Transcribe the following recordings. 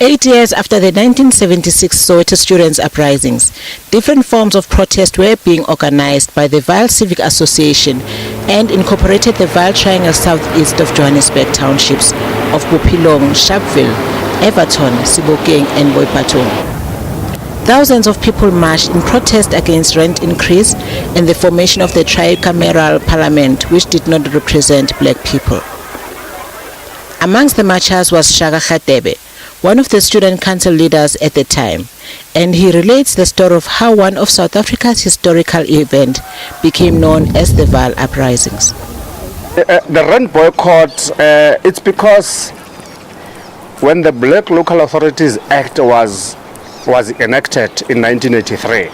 8 years after the 1976 Soweto students' uprisings, different forms of protest were being organized by the Vaal Civic Association and incorporated the Vaal Triangle southeast of Johannesburg townships of Bophelong, Sharpeville, Everton, Sebokeng and Boipatong. Thousands of people marched in protest against rent increase and the formation of the tricameral parliament, which did not represent black people. Amongst the marchers was Shaka Khatebe, one of the student council leaders at the time, and he relates the story of how one of South Africa's historical events became known as the Vaal uprisings. The rent boycott, it's because when the Black Local Authorities Act was enacted in 1983,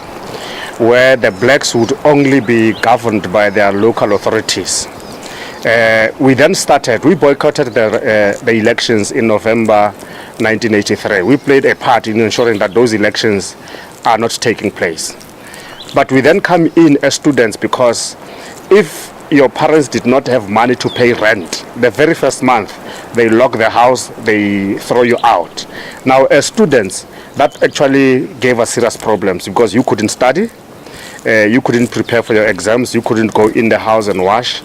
where the blacks would only be governed by their local authorities, we boycotted the elections in November 1983. We played a part in ensuring that those elections are not taking place. But we then come in as students because if your parents did not have money to pay rent, the very first month they lock the house, they throw you out. Now as students, that actually gave us serious problems because you couldn't study, you couldn't prepare for your exams, you couldn't go in the house and wash.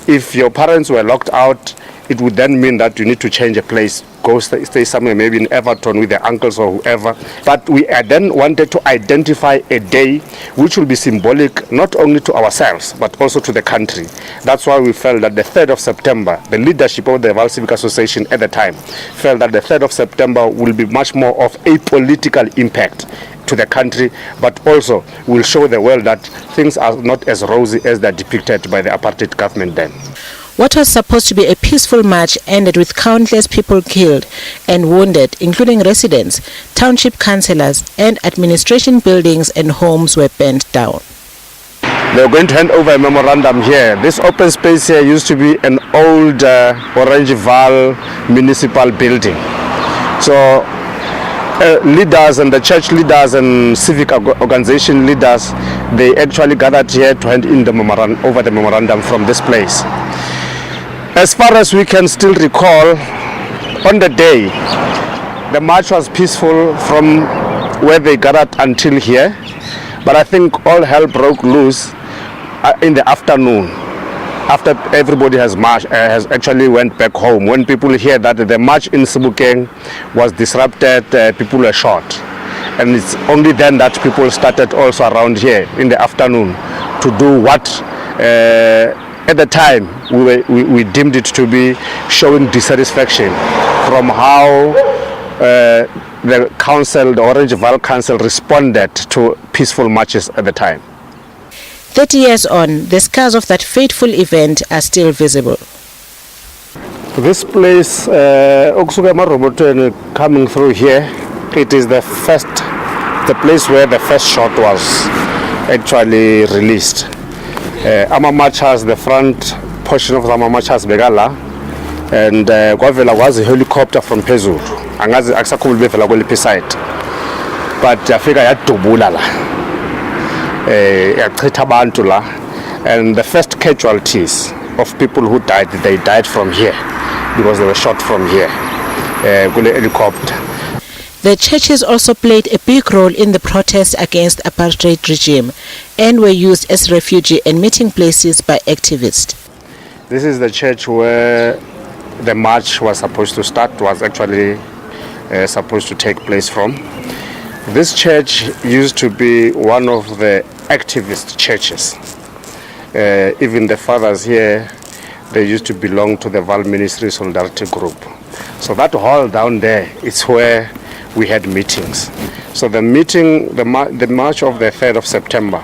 If your parents were locked out, it would then mean that you need to change a place, go stay somewhere, maybe in Everton with their uncles or whoever. But we then wanted to identify a day which will be symbolic not only to ourselves but also to the country. That's why we felt that the 3rd of September, the leadership of the Vaal Civic Association at the time, felt that the 3rd of September will be much more of a political impact to the country, but also will show the world that things are not as rosy as they're depicted by the apartheid government then. What was supposed to be a peaceful march ended with countless people killed and wounded, including residents, township councillors, and administration buildings and homes were burnt down. They're going to hand over a memorandum here. This open space here used to be an old Orange Vaal municipal building. So leaders and the church leaders and civic organization leaders, they actually gathered here to hand in the memorandum from this place. As far as we can still recall, on the day, the march was peaceful from where they gathered until here, but I think all hell broke loose in the afternoon, after everybody has actually went back home. When people hear that the march in Sebokeng was disrupted, people were shot. And it's only then that people started also around here in the afternoon to do what at the time we deemed it to be showing dissatisfaction from how the Orange Vaal Council responded to peaceful marches at the time. 30 years on, the scars of that fateful event are still visible. This place, coming through here, it is the place where the first shot was actually released. Amamachas, the front portion of the Amamachas Begala, and Kwavela was a helicopter from Pezuru. Angazi aksakubul befela kweli side. But yafika yadubula la. And the first casualties of people who died, they died from here because they were shot from here with a helicopter. The churches also played a big role in the protest against apartheid regime and were used as refugee and meeting places by activists. This is the church where the march was supposed to start, was actually supposed to take place from. This church used to be one of the activist churches. Even the fathers here, they used to belong to the Vaal Ministry Solidarity Group. So that hall down there is where we had meetings. So the march of the 3rd of September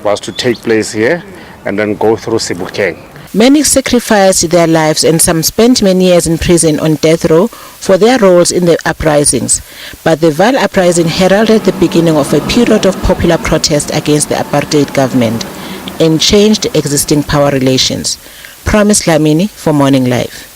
was to take place here and then go through Sebokeng. Many sacrificed their lives and some spent many years in prison on death row for their roles in the uprisings. But the Vaal uprising heralded the beginning of a period of popular protest against the apartheid government and changed existing power relations. Promise Lamini for Morning Live.